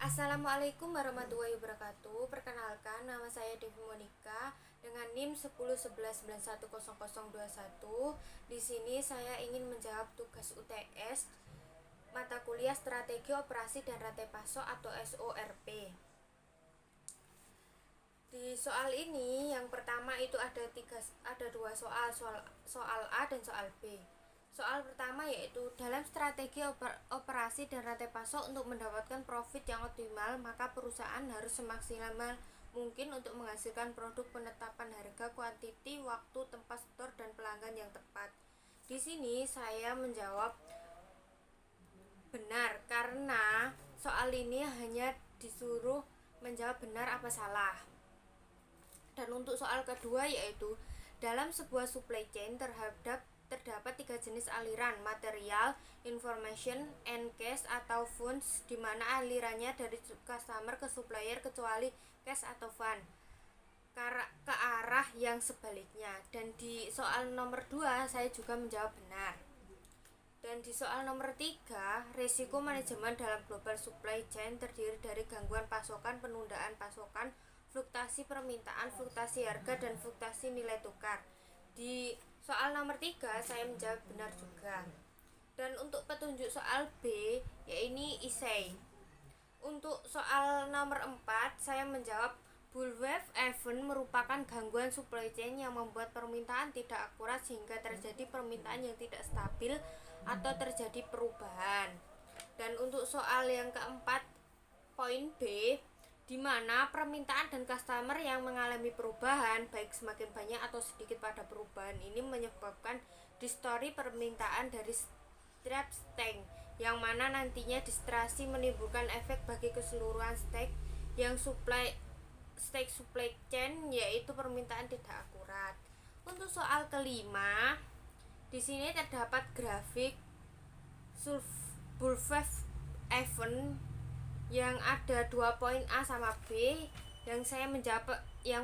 Assalamualaikum warahmatullahi wabarakatuh. Perkenalkan, nama saya Devi Monika dengan NIM 1011910021. Di sini saya ingin menjawab tugas UTS mata kuliah Strategi Operasi dan Rantai Pasok atau SORP. Di soal ini yang pertama itu ada dua soal A dan soal B. Soal pertama yaitu dalam strategi operasi dan rantai pasok untuk mendapatkan profit yang optimal, maka perusahaan harus semaksimal mungkin untuk menghasilkan produk penetapan harga, kuantiti, waktu, tempat store dan pelanggan yang tepat. Di sini saya menjawab benar karena soal ini hanya disuruh menjawab benar apa salah. Dan untuk soal kedua yaitu dalam sebuah supply chain terdapat tiga jenis aliran: material, information, and cash atau funds, di mana alirannya dari customer ke supplier kecuali cash atau fund ke arah yang sebaliknya. Dan di soal nomor 2 saya juga menjawab benar. Dan di soal nomor 3, risiko manajemen dalam global supply chain terdiri dari gangguan pasokan, penundaan pasokan, fluktuasi permintaan, fluktuasi harga, dan fluktuasi nilai tukar. Di soal nomor 3 saya menjawab benar juga. Dan untuk petunjuk soal B, yaitu isai. Untuk soal nomor 4 saya menjawab bullwave event merupakan gangguan supply chain yang membuat permintaan tidak akurat sehingga terjadi permintaan yang tidak stabil atau terjadi perubahan. Dan untuk soal yang keempat, poin B, di mana permintaan dan customer yang mengalami perubahan baik semakin banyak atau sedikit pada perubahan ini menyebabkan distorsi permintaan dari setiap stage, yang mana nantinya distorsi menimbulkan efek bagi keseluruhan stage supply chain, yaitu permintaan tidak akurat. Untuk soal kelima, di sini terdapat grafik bullwave event yang ada dua poin A sama B. Yang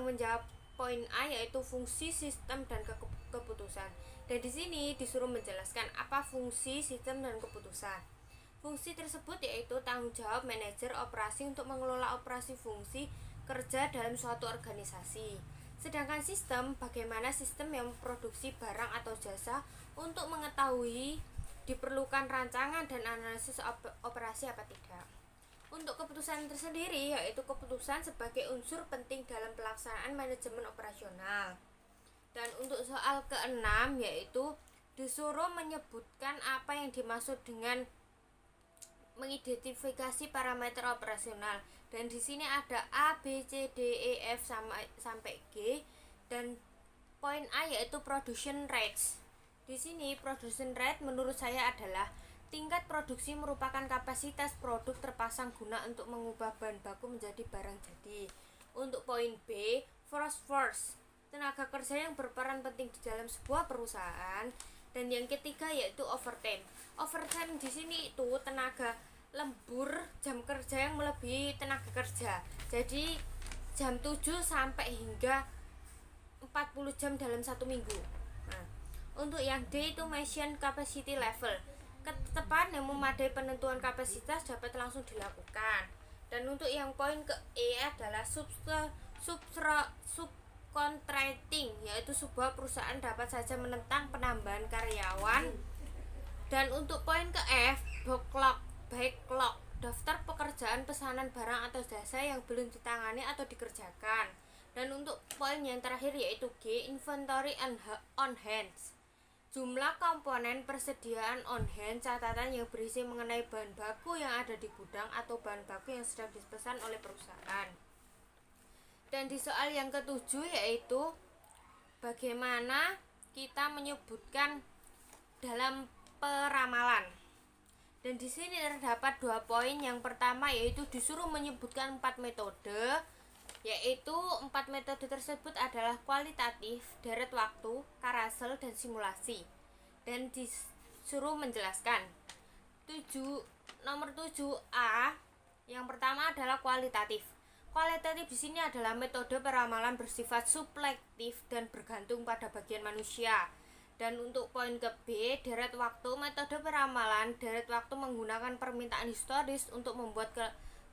menjawab poin A yaitu fungsi, sistem, dan keputusan. Dan di sini disuruh menjelaskan apa fungsi, sistem, dan keputusan. Fungsi tersebut yaitu tanggung jawab manajer operasi untuk mengelola operasi fungsi kerja dalam suatu organisasi. Sedangkan sistem, bagaimana sistem yang memproduksi barang atau jasa untuk mengetahui diperlukan rancangan dan analisis operasi apa tidak. Untuk keputusan tersendiri yaitu keputusan sebagai unsur penting dalam pelaksanaan manajemen operasional. Dan untuk soal keenam yaitu disuruh menyebutkan apa yang dimaksud dengan mengidentifikasi parameter operasional. Dan di sini ada A, B, C, D, E, F sampai G. Dan poin A yaitu production rates. Di sini production rate menurut saya adalah tingkat produksi merupakan kapasitas produk terpasang guna untuk mengubah bahan baku menjadi barang jadi. Untuk poin B, force, tenaga kerja yang berperan penting di dalam sebuah perusahaan. Dan yang ketiga yaitu overtime. Overtime di sini itu tenaga lembur, jam kerja yang melebihi tenaga kerja. Jadi jam 7 sampai hingga 40 jam dalam satu minggu. Nah, untuk yang D itu machine capacity level. Ketetapan yang memadai penentuan kapasitas dapat langsung dilakukan. Dan untuk yang poin ke E adalah subcontracting, yaitu sebuah perusahaan dapat saja menentang penambahan karyawan. Dan untuk poin ke F, backlog, daftar pekerjaan pesanan barang atau jasa yang belum ditangani atau dikerjakan. Dan untuk poin yang terakhir yaitu G, inventory on hand, jumlah komponen persediaan on hand, catatan yang berisi mengenai bahan baku yang ada di gudang atau bahan baku yang sedang dipesan oleh perusahaan. Dan di soal yang ketujuh yaitu bagaimana kita menyebutkan dalam peramalan. Dan di sini terdapat dua poin. Yang pertama yaitu disuruh menyebutkan 4 metode, yaitu 4 metode tersebut adalah kualitatif, deret waktu, carousel, dan simulasi. Dan disuruh menjelaskan. Nomor 7A, yang pertama adalah kualitatif. Kualitatif di sini adalah metode peramalan bersifat subjektif dan bergantung pada bagian manusia. Dan untuk poin ke B, deret waktu, metode peramalan deret waktu menggunakan permintaan historis untuk membuat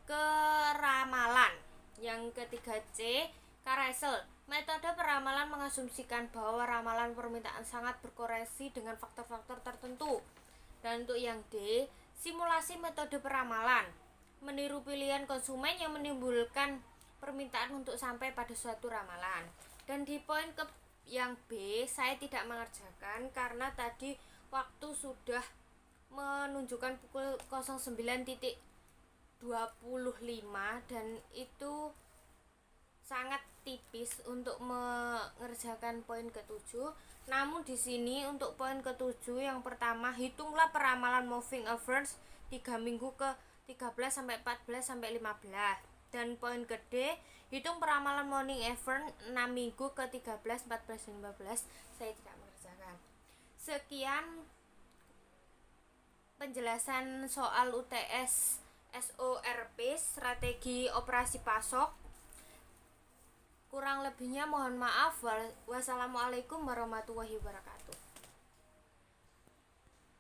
keramalan. Yang ketiga C, carousel. Metode peramalan mengasumsikan bahwa ramalan permintaan sangat berkorelasi dengan faktor-faktor tertentu. Dan untuk yang D, simulasi metode peramalan. Meniru pilihan konsumen yang menimbulkan permintaan untuk sampai pada suatu ramalan. Dan di poin yang B, saya tidak mengerjakan karena tadi waktu sudah menunjukkan pukul 09.25 dan itu sangat tipis untuk mengerjakan poin ke-7. Namun di sini untuk poin ke-7 yang pertama, hitunglah peramalan moving average 3 minggu ke 13 sampai 14 sampai 15. Dan poin ke-D, hitung peramalan morning average 6 minggu ke 13, 14, 15. Saya tidak mengerjakan. Sekian penjelasan soal UTS SORP, strategi operasi pasok. Kurang lebihnya mohon maaf. Wassalamualaikum warahmatullahi wabarakatuh.